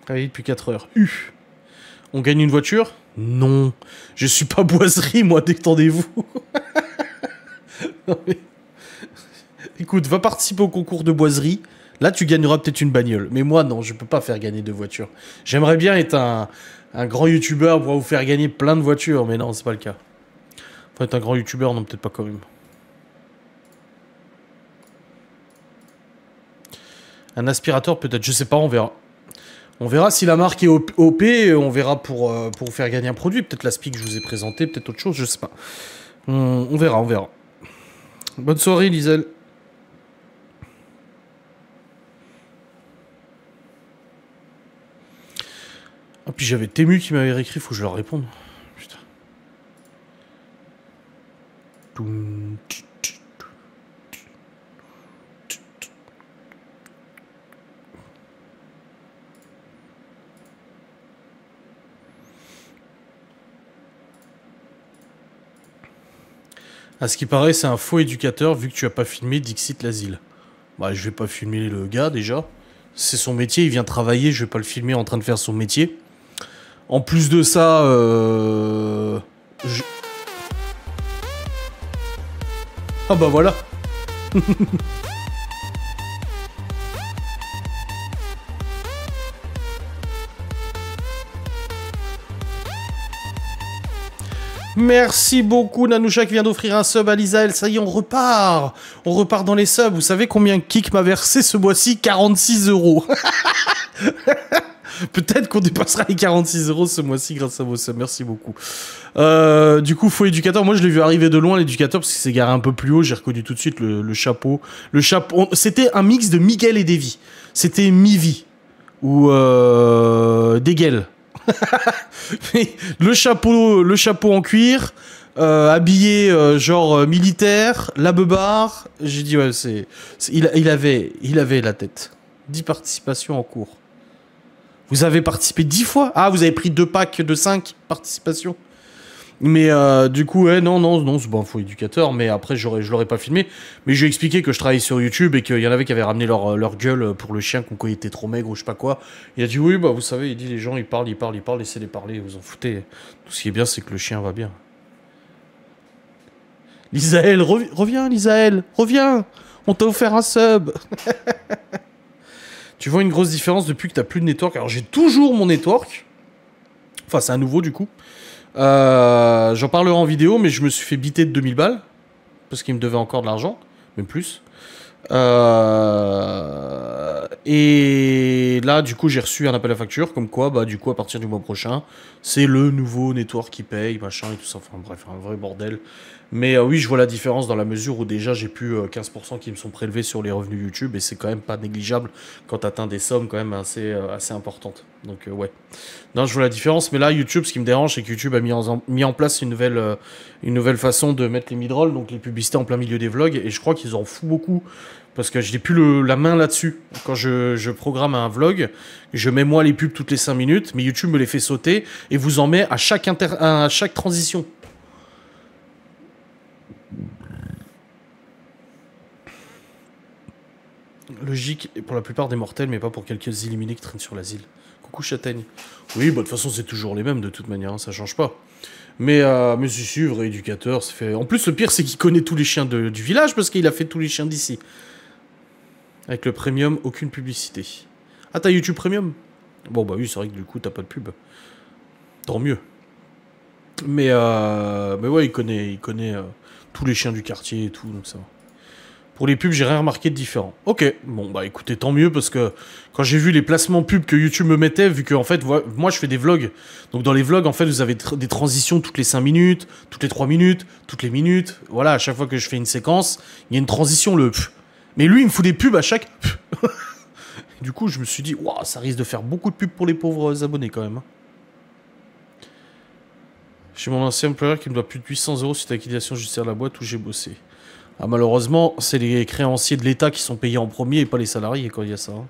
Travailler depuis 4 heures. On gagne une voiture? Non. Je suis pas boiserie, moi, détendez-vous. Non, mais... Écoute, va participer au concours de boiserie. Là, tu gagneras peut-être une bagnole. Mais moi, non, je peux pas faire gagner de voitures. J'aimerais bien être un grand youtubeur pour vous faire gagner plein de voitures, mais non, c'est pas le cas. Enfin, être un grand youtubeur, non, peut-être pas quand même. Un aspirateur, peut-être, je sais pas, on verra. On verra si la marque est OP, on verra pour vous faire gagner un produit. Peut-être l'aspi que je vous ai présenté, peut-être autre chose, je sais pas. On verra, on verra. Bonne soirée, Lisel. Ah, puis j'avais Tému qui m'avait réécrit, faut que je leur réponde. Putain. À ce qui paraît, c'est un faux éducateur vu que tu as pas filmé Dixit l'asile. Bah, je vais pas filmer le gars déjà. C'est son métier, il vient travailler, je vais pas le filmer en train de faire son métier. En plus de ça, ah bah voilà. Merci beaucoup Nanoucha qui vient d'offrir un sub à Lisaël. Ça y est, on repart. On repart dans les subs. Vous savez combien Kik m'a versé ce mois-ci? 46 €. Peut-être qu'on dépassera les 46 € ce mois-ci grâce à vos subs. Merci beaucoup. Du coup, faux éducateur. Moi, je l'ai vu arriver de loin, l'éducateur, parce qu'il s'est garé un peu plus haut. J'ai reconnu tout de suite le chapeau. Le chapeau. C'était un mix de Miguel et Davy. C'était Mivi. Ou Degel. le chapeau en cuir, habillé genre militaire, la beubare. J'ai dit ouais, il avait la tête. 10 participations en cours. Vous avez participé 10 fois? Ah, vous avez pris 2 packs de 5 participations. Mais du coup, ouais, non, c'est bon, faux éducateur, mais après, je l'aurais pas filmé. Mais je lui ai expliqué que je travaillais sur YouTube et qu'il y en avait qui avaient ramené leur gueule pour le chien qu'on était trop maigre ou je sais pas quoi. Il a dit, oui, bah vous savez, il dit, les gens, ils parlent, laissez-les parler, vous en foutez. Tout ce qui est bien, c'est que le chien va bien. Lisaël, reviens, Lisaël, reviens. On t'a offert un sub. Tu vois une grosse différence depuis que t'as plus de network. Alors, j'ai toujours mon network. Enfin, c'est un nouveau, du coup. J'en parlerai en vidéo, mais je me suis fait biter de 2000 balles. Parce qu'il me devait encore de l'argent. Même plus. Et là, du coup, j'ai reçu un appel à facture. Comme quoi, bah, du coup, à partir du mois prochain, c'est le nouveau network qui paye, machin et tout ça. Enfin, bref, un vrai bordel. Mais oui, je vois la différence dans la mesure où déjà, j'ai plus 15% qui me sont prélevés sur les revenus YouTube. Et c'est quand même pas négligeable quand tu atteins des sommes quand même assez importantes. Donc, ouais. Non, je vois la différence. Mais là, YouTube, ce qui me dérange, c'est que YouTube a mis en place une nouvelle façon de mettre les mid-rolls, donc les publicités en plein milieu des vlogs. Et je crois qu'ils en foutent beaucoup. Parce que je n'ai plus la main là-dessus. Quand je programme un vlog, je mets moi les pubs toutes les 5 minutes, mais YouTube me les fait sauter et vous en met à chaque transition. Logique pour la plupart des mortels, mais pas pour quelques éliminés qui traînent sur l'asile. Coucou Châtaigne. Oui, bah, de toute façon, c'est toujours les mêmes de toute manière, hein, ça change pas. Mais si, vrai éducateur, c'est fait. En plus, le pire, c'est qu'il connaît tous les chiens du village parce qu'il a fait tous les chiens d'ici. Avec le premium, aucune publicité. Ah, t'as YouTube Premium? Bon, bah oui, c'est vrai que du coup, t'as pas de pub. Tant mieux. Mais ouais, il connaît tous les chiens du quartier et tout, donc ça va. Pour les pubs, j'ai rien remarqué de différent. Ok, bon, bah écoutez, tant mieux, parce que quand j'ai vu les placements pubs que YouTube me mettait, vu que, en fait, moi, je fais des vlogs. Donc, dans les vlogs, en fait, vous avez des transitions toutes les 5 minutes, toutes les 3 minutes, toutes les minutes. Voilà, à chaque fois que je fais une séquence, il y a une transition, Mais lui, il me fout des pubs à chaque... Du coup, je me suis dit, waouh, ça risque de faire beaucoup de pubs pour les pauvres abonnés, quand même. Chez mon ancien employeur qui me doit plus de 800 € suite à liquidation judiciaire de la boîte où j'ai bossé. Ah, malheureusement, c'est les créanciers de l'État qui sont payés en premier et pas les salariés quand il y a ça. Hein.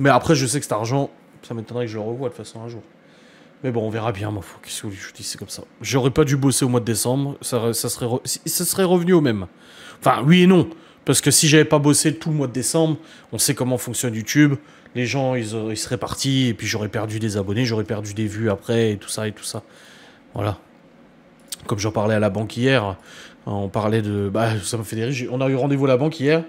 Mais après, je sais que cet argent, ça m'étonnerait que je le revoie de toute façon un jour. Mais bon, on verra bien, moi. Qu'est-ce que je dis, c'est comme ça. J'aurais pas dû bosser au mois de décembre, ça serait revenu au même. Enfin, oui et non. Parce que si j'avais pas bossé tout le mois de décembre, on sait comment fonctionne YouTube. Les gens, ils seraient partis, et puis j'aurais perdu des abonnés, j'aurais perdu des vues après, et tout ça, et tout ça. Voilà. Comme j'en parlais à la banque hier, on parlait de... Bah, ça m'a fait des rires. On a eu rendez-vous à la banque hier,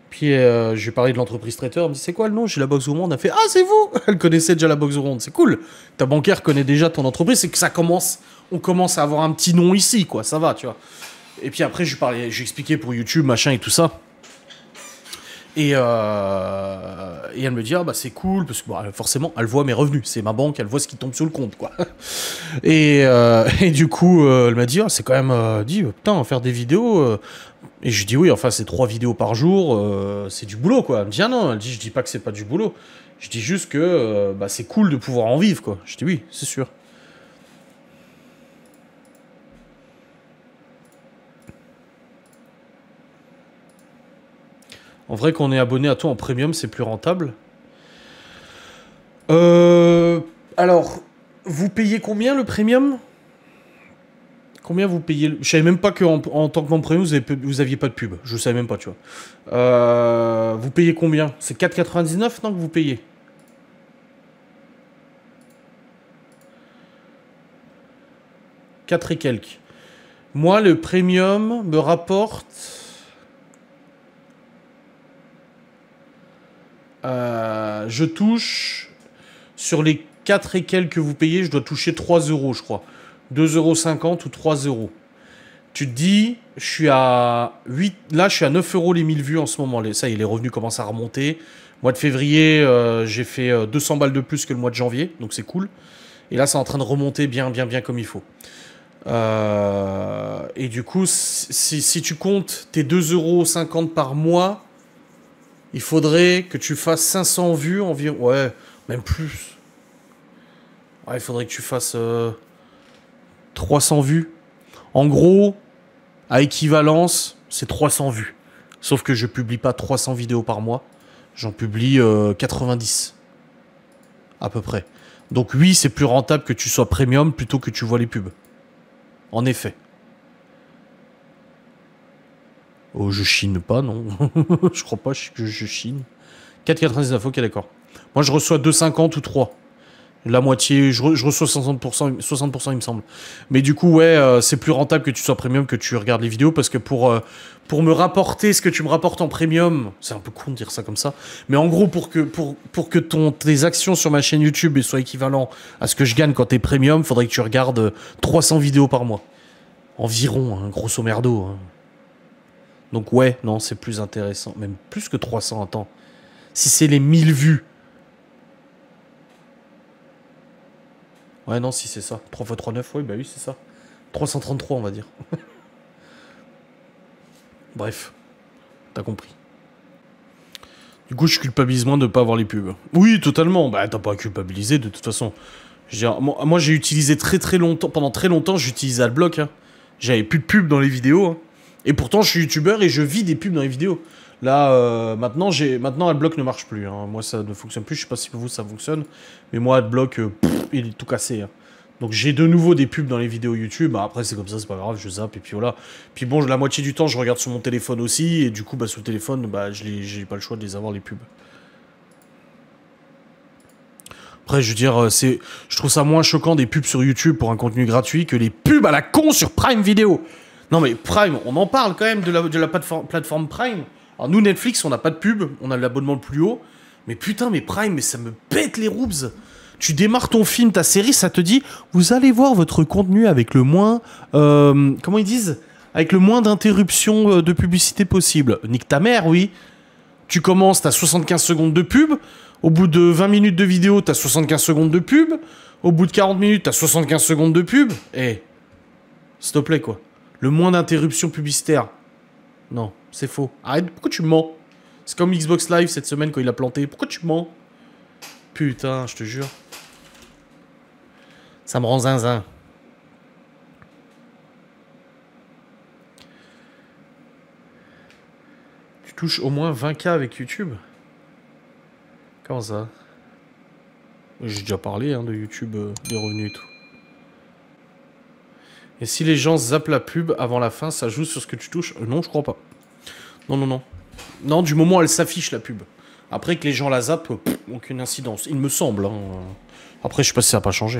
puis j'ai parlé de l'entreprise traiteur. Elle me dit, c'est quoi le nom? J'ai la box au monde. Elle a fait, ah, c'est vous. Elle connaissait déjà la box au monde. C'est cool. Ta banquière connaît déjà ton entreprise. C'est que ça commence... On commence à avoir un petit nom ici, quoi. Ça va, tu vois. Et puis après, je lui expliquais pour YouTube, machin et tout ça. Et elle me dit, ah bah c'est cool, parce que bah, forcément, elle voit mes revenus. C'est ma banque, elle voit ce qui tombe sur le compte, quoi. Et du coup, elle m'a dit, ah, c'est quand même, putain, faire des vidéos. Et je dis, oui, enfin, c'est 3 vidéos par jour, c'est du boulot, quoi. Elle me dit, ah non, elle dit, je dis pas que c'est pas du boulot. Je dis juste que bah, c'est cool de pouvoir en vivre, quoi. Je dis, oui, c'est sûr. En vrai, quand on est abonné à toi en premium, c'est plus rentable. Alors, vous payez combien le premium? Combien vous payez Je savais même pas qu'en tant que membre premium, vous aviez pas de pub. Je savais même pas, tu vois. Vous payez combien? C'est 4,99 non que vous payez? Quatre et quelques. Moi, le premium me rapporte... je touche... Sur les 4 et quelques que vous payez, je dois toucher 3 euros, je crois. 2,50 € ou 3 euros. Tu te dis, je suis à 8... Là, je suis à 9 euros les 1000 vues en ce moment. Ça y est, les revenus commencent à remonter. Mois de février, j'ai fait 200 balles de plus que le mois de janvier. Donc c'est cool. Et là, c'est en train de remonter bien comme il faut. Et du coup, si tu comptes tes 2,50 € par mois, il faudrait que tu fasses 500 vues environ. Ouais, même plus. Ouais, il faudrait que tu fasses 300 vues. En gros, à équivalence, c'est 300 vues. Sauf que je publie pas 300 vidéos par mois. J'en publie 90. À peu près. Donc oui, c'est plus rentable que tu sois premium plutôt que tu vois les pubs. En effet. Oh, je chine pas, non. Je crois pas que je chine. 4,99, ok, d'accord. Moi, je reçois 2,50 ou 3. La moitié, je reçois 60%, 60% il me semble. Mais du coup, ouais, c'est plus rentable que tu sois premium, que tu regardes les vidéos, parce que pour me rapporter ce que tu me rapportes en premium, c'est un peu con de dire ça comme ça, mais en gros, pour que tes actions sur ma chaîne YouTube soient équivalentes à ce que je gagne quand t'es premium, faudrait que tu regardes 300 vidéos par mois. Environ, hein, grosso merdo. Hein. Donc ouais, non, c'est plus intéressant. Même plus que 300, attends. Si c'est les 1000 vues. Ouais, non, si c'est ça. 3 x 3, 9, oui, bah oui, c'est ça. 333, on va dire. Bref. T'as compris. Du coup, je culpabilise moins de ne pas avoir les pubs. Oui, totalement. Bah, t'as pas à culpabiliser, de toute façon. Je veux dire, moi, j'ai utilisé très longtemps... Pendant très longtemps, j'utilisais Adblock. Hein. J'avais plus de pubs dans les vidéos. Hein. Et pourtant, je suis youtubeur et je vis des pubs dans les vidéos. Là, maintenant, Adblock ne marche plus. Hein. Moi, ça ne fonctionne plus. Je sais pas si pour vous, ça fonctionne. Mais moi, Adblock, il est tout cassé. Hein. Donc, j'ai de nouveau des pubs dans les vidéos YouTube. Bah, après, c'est comme ça, c'est pas grave. Je zappe et puis voilà. Puis bon, la moitié du temps, je regarde sur mon téléphone aussi. Et du coup, bah, sur le téléphone, bah, j'ai pas le choix de les avoir, les pubs. Après, je veux dire, je trouve ça moins choquant des pubs sur YouTube pour un contenu gratuit que les pubs à la con sur Prime Video. Non, mais Prime, on en parle quand même de la plateforme Prime. Alors, nous, Netflix, on n'a pas de pub, on a l'abonnement le plus haut. Mais putain, mais Prime, mais ça me pète les roubs. Tu démarres ton film, ta série, ça te dit, vous allez voir votre contenu avec le moins... comment ils disent? Avec le moins d'interruptions de publicité possible. Nique ta mère, oui. Tu commences, t'as 75 secondes de pub. Au bout de 20 minutes de vidéo, t'as 75 secondes de pub. Au bout de 40 minutes, t'as 75 secondes de pub. Eh, s'il te plaît, quoi. Le moins d'interruptions publicitaires. Non, c'est faux. Arrête, pourquoi tu mens? C'est comme Xbox Live cette semaine quand il a planté. Pourquoi tu mens? Putain, je te jure. Ça me rend zinzin. Tu touches au moins 20K avec YouTube? Comment ça? J'ai déjà parlé hein, de YouTube, des revenus et tout. Et si les gens zappent la pub avant la fin, ça joue sur ce que tu touches? Non, je crois pas. Non. Non, du moment où elle s'affiche, la pub. Après que les gens la zappent, aucune incidence. Il me semble. Hein. Après, je sais pas si ça n'a pas changé.